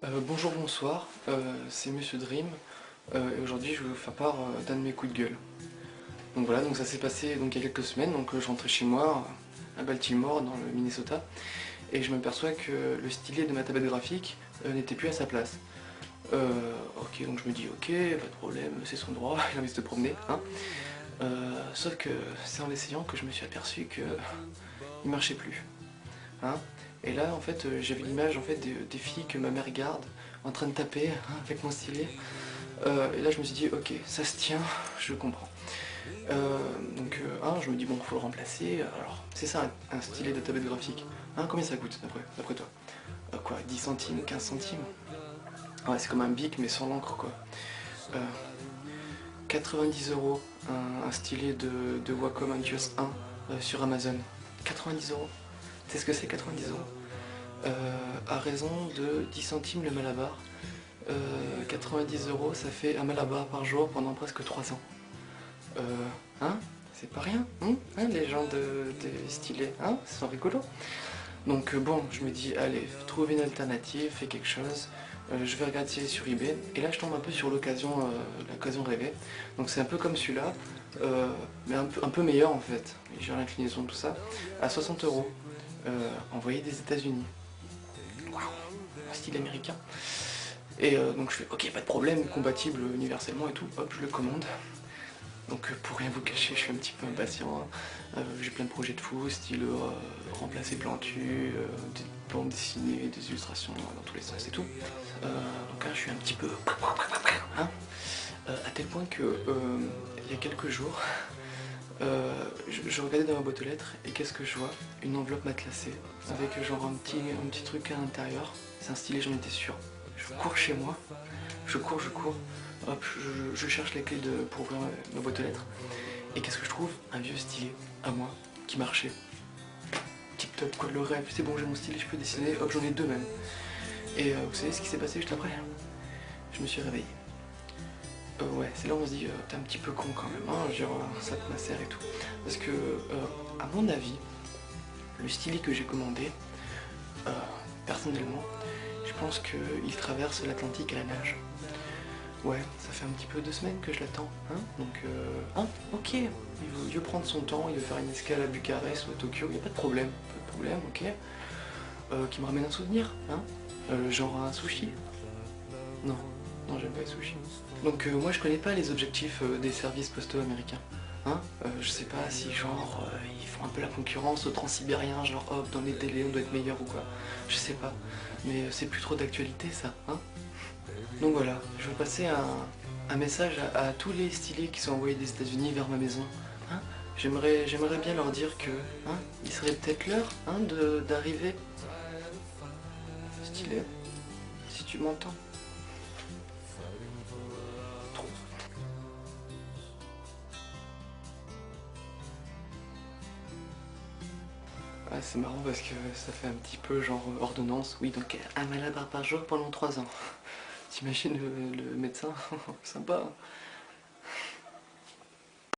Bonjour, bonsoir, c'est Monsieur Dream, et aujourd'hui je vais vous faire part d'un de mes coups de gueule. Donc voilà, donc ça s'est passé donc, il y a quelques semaines, donc je rentrais chez moi à Baltimore dans le Minnesota, et je m'aperçois que le stylet de ma tablette graphique n'était plus à sa place. Ok, donc je me dis ok, pas de problème, c'est son droit, il a envie de se promener, hein. Sauf que c'est en essayant que je me suis aperçu que il marchait plus. Hein. Et là, en fait, j'avais l'image en fait, des filles que ma mère garde en train de taper hein, avec mon stylet. Et là, je me suis dit, ok, ça se tient, je comprends. Je me dis, bon, faut le remplacer. Alors, c'est ça, un stylet de tablette graphique. Hein, combien ça coûte, d'après toi? Quoi, 10 centimes, 15 centimes? Ouais, c'est comme un bic, mais sans l'encre, quoi. 90 € un stylet de Wacom Antuos 1 sur Amazon. 90 €. Tu sais ce que c'est 90 €? À raison de 10 centimes le malabar. 90 € ça fait un malabar par jour pendant presque 3 ans. Hein? C'est pas rien, hein, les gens des stylés, hein? C'est rigolo. Donc bon, je me dis, allez, trouve une alternative, fais quelque chose. Je vais regarder sur eBay, et là je tombe un peu sur l'occasion rêvée. Donc c'est un peu comme celui-là, mais un peu meilleur en fait. J'ai l'inclinaison de tout ça, à 60 €, envoyé des États-Unis. Waouh, un style américain. Et donc je fais, ok, pas de problème, compatible universellement et tout, hop, je le commande. Donc pour rien vous cacher, je suis un petit peu impatient, hein. J'ai plein de projets de fou, style remplacer Plantu, des bandes dessinées, des illustrations dans tous les sens et tout. Donc là je suis un petit peu... Hein, à tel point que il y a quelques jours, je regardais dans ma boîte aux lettres et qu'est-ce que je vois? Une enveloppe matelassée avec genre un petit truc à l'intérieur. C'est un stylet, j'en étais sûr. Je cours chez moi, je cours, hop, je cherche la clé pour ouvrir ma boîte aux lettres. Et qu'est-ce que je trouve? Un vieux stylet à moi qui marchait. Tip top, quoi, le rêve. C'est bon, j'ai mon stylet, je peux dessiner. Hop, j'en ai deux même. Et vous savez ce qui s'est passé juste après? Je me suis réveillé. Ouais, c'est là où on se dit, t'es un petit peu con quand même, hein, genre ça te macère et tout. Parce que, à mon avis, le stylet que j'ai commandé, personnellement, je pense qu'il traverse l'Atlantique à la nage. Ouais, ça fait un petit peu 2 semaines que je l'attends, hein, donc, ok, il veut prendre son temps, il veut faire une escale à Bucarest ou à Tokyo, il n'y a pas de problème, ok. Qui me ramène un souvenir, hein, genre un sushi. Non, non, j'aime pas les sushis. Donc moi je connais pas les objectifs des services postaux américains. Hein, je sais pas si genre ils font un peu la concurrence aux transsibériens, genre hop, dans les délais on doit être meilleur ou quoi. Je sais pas, mais c'est plus trop d'actualité ça, hein. Donc voilà, je veux passer un message à tous les stylés qui sont envoyés des États-Unis vers ma maison. Hein, j'aimerais bien leur dire que hein, il serait peut-être l'heure hein, d'arriver. Stylé, si tu m'entends. Ah, c'est marrant parce que ça fait un petit peu genre ordonnance. Oui, donc un malabar par jour pendant 3 ans. T'imagines le médecin? Sympa. Hein.